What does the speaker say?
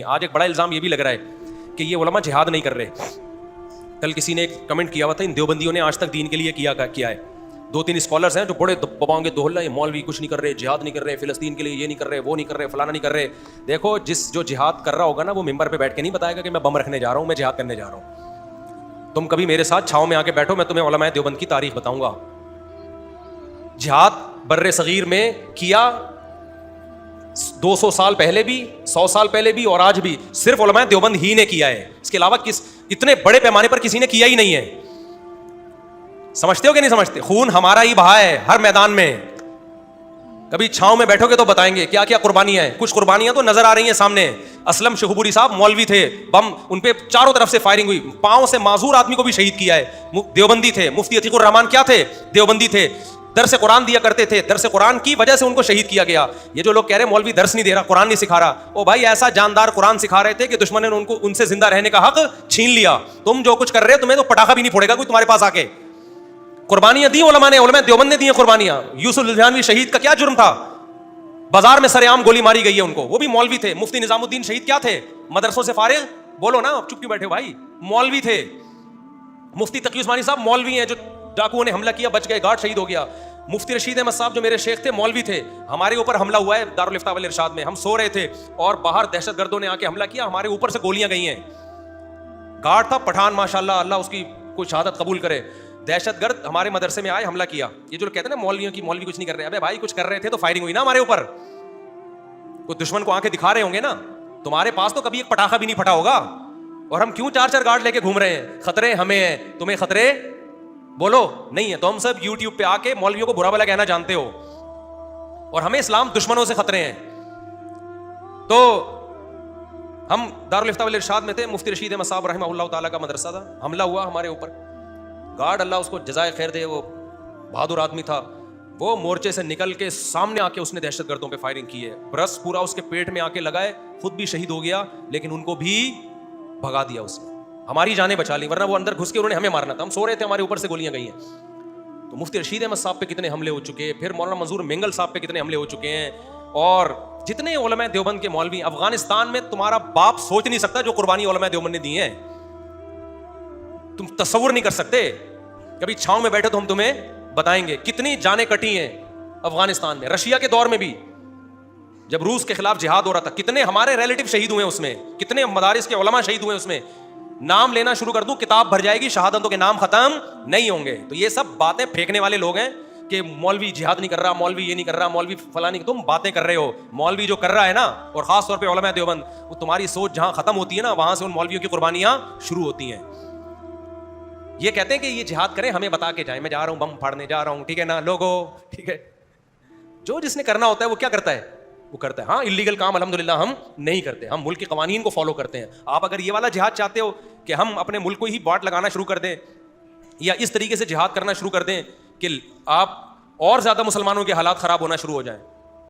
آج ایک بڑا الزام یہ بھی لگ رہا ہے کہ یہ علماء جہاد نہیں کر رہے. کل کسی نے ایک کمنٹ کیا ہوا تھا ان دیوبندیوں نے آج تک دین کے لیے کیا ہے. 2-3 اسکالرس ہیں جو بڑے دباؤں کے دوہل ہیں, مولوی کچھ نہیں کر رہے, جہاد نہیں کر رہے, فلسطین کے لیے یہ نہیں کر رہے, وہ نہیں کر رہے, فلانا نہیں کر رہے. دیکھو جو جہاد کر رہا ہوگا نا وہ ممبر پہ بیٹھ کے نہیں بتائے گا کہ میں بم رکھنے جا رہا ہوں, میں جہاد کرنے جا رہا ہوں. تم کبھی میرے ساتھ چھاؤں میں آ کے بیٹھو, میں تمہیں علماء دیوبند کی تاریخ بتاؤں گا. جہاد بر صغیر میں کیا 200 سال پہلے بھی, 100 سال پہلے بھی, اور آج بھی صرف علماء دیوبند ہی نے کیا ہے. اس کے علاوہ اتنے بڑے پیمانے پر کسی نے کیا ہی نہیں ہے. سمجھتے ہو کہ نہیں سمجھتے؟ خون ہمارا ہی بہا ہے ہر میدان میں. کبھی چھاؤں میں بیٹھو گے تو بتائیں گے کیا کیا قربانیاں ہیں. کچھ قربانیاں تو نظر آ رہی ہیں سامنے. اسلم شہبوری صاحب مولوی تھے, بم ان پہ چاروں طرف سے فائرنگ ہوئی, پاؤں سے معذور آدمی کو بھی شہید کیا ہے, دیوبندی تھے. مفتی عتیق الرحمان کیا تھے؟ دیوبندی تھے. درس قرآن دیا کرتے تھے, درس قرآن کی وجہ سے ان کو شہید کیا گیا. یہ جو لوگ کہہ رہے ہیں مولوی درس نہیں دے رہا, قرآن نہیں سکھا رہا, او بھائی ایسا جاندار قرآن سکھا رہے تھے کہ دشمن نے ان سے زندہ رہنے کا حق چھین لیا. تم جو کچھ کر رہے ہو تمہیں تو پٹاخہ بھی نہیں پھوڑے گا کوئی تمہارے پاس آ کے. قربانیاں دی علماء نے, علماء دیوبند نے دی قربانیاں. یوسف لدھیانوی شہید کا کیا جرم تھا؟ بازار میں سر عام گولی ماری گئی ہے ان کو, وہ بھی مولوی تھے. مفتی نظام الدین شہید کیا تھے؟ مدرسوں سے فارغ, بولو نا, چپ کیوں بیٹھے بھائی؟ مولوی تھے. مفتی تقی عثمانی صاحب مولوی ہیں, جو ڈاکوؤں نے حملہ کیا بچ گئے, گارڈ شہید ہو گیا. مفتی رشید احمد صاحب جو میرے شیخ تھے مولوی تھے. ہمارے اوپر حملہ ہوا ہے دارالفتاء والارشاد میں, ہم سو رہے تھے اور باہر دہشت گردوں نے آ کے حملہ کیا, ہمارے اوپر سے گولیاں گئی ہیں. گارڈ تھا پٹھان, ماشاءاللہ, اللہ اس کی کوئی شہادت قبول کرے. دہشت گرد ہمارے مدرسے میں آئے, حملہ کیا. یہ جو کہتے ہیں نا مولویوں کی مولوی کچھ نہیں کر رہے, ابے بھائی کچھ کر رہے تھے تو فائرنگ ہوئی نا ہمارے اوپر. کوئی دشمن کو آنکھیں دکھا رہے ہوں گے نا. تمہارے پاس تو کبھی ایک پٹاخہ بھی نہیں پھٹا ہوگا, اور ہم کیوں 4 گارڈ لے کے گھوم رہے ہیں؟ خطرے ہمیں ہیں, تمہیں خطرے بولو نہیں ہے. تو ہم سب یوٹیوب پہ آ کے مولویوں کو برا بھلا کہنا جانتے ہو, اور ہمیں اسلام دشمنوں سے خطرے ہیں. تو ہم دارالفتاء والارشاد میں تھے, مفتی رشید احمد صاحب رحمہ اللہ تعالیٰ کا مدرسہ تھا, حملہ ہوا ہمارے اوپر. گارڈ اللہ اس کو جزائے خیر دے, وہ بہادر آدمی تھا, وہ مورچے سے نکل کے سامنے آ کے اس نے دہشت گردوں پہ فائرنگ کی ہے. برس پورا اس کے پیٹ میں آ کے لگائے, خود بھی شہید ہو گیا, لیکن ان کو بھی بھگا دیا اس نے. ہماری جانیں بچا لی, ورنہ وہ اندر گھس کے انہوں نے ہمیں مارنا تھا. ہم سو رہے تھے, ہمارے اوپر سے گولیاں گئی ہیں. تو مفتی رشید احمد صاحب پہ کتنے حملے ہو چکے, پھر مولانا منظور مینگل صاحب پہ کتنے حملے ہو چکے ہیں, اور جتنے علماء دیوبند کے مولوی افغانستان میں, تمہارا باپ سوچ نہیں سکتا جو قربانی علماء دیوبند نے دی ہیں. تم تصور نہیں کر سکتے. کبھی چھاؤں میں بیٹھے تو ہم تمہیں بتائیں گے کتنی جانیں کٹی ہیں افغانستان میں. رشیا کے دور میں بھی جب روس کے خلاف جہاد ہو رہا تھا, کتنے ہمارے ریلیٹو شہید ہوئے اس میں, کتنے مدارس کے علماء شہید ہوئے اس میں. نام لینا شروع کر دوں, کتاب بھر جائے گی, شہادتوں کے نام ختم نہیں ہوں گے. تو یہ سب باتیں پھینکنے والے لوگ ہیں کہ مولوی جہاد نہیں کر رہا, مولوی یہ نہیں کر رہا, مولوی فلاں نہیں. تم باتیں کر رہے ہو. مولوی جو کر رہا ہے نا, اور خاص طور پہ علماء دیوبند, وہ تمہاری سوچ جہاں ختم ہوتی ہے نا, وہاں سے ان مولویوں کی قربانیاں شروع ہوتی ہیں. یہ کہتے ہیں کہ یہ جہاد کریں, ہمیں بتا کے جائیں, میں جا رہا ہوں بم پھاڑنے جا رہا ہوں, ٹھیک ہے نا لوگو, ٹھیک ہے. جو جس نے کرنا ہوتا ہے وہ کیا کرتا ہے, وہ کرتا ہے. ہاں اللیگل کام الحمدللہ ہم نہیں کرتے, ہم ملک کے قوانین کو فالو کرتے ہیں. آپ اگر یہ والا جہاد چاہتے ہو کہ ہم اپنے ملک کو ہی باٹ لگانا شروع کر دیں, یا اس طریقے سے جہاد کرنا شروع کر دیں کہ آپ اور زیادہ مسلمانوں کے حالات خراب ہونا شروع ہو جائیں,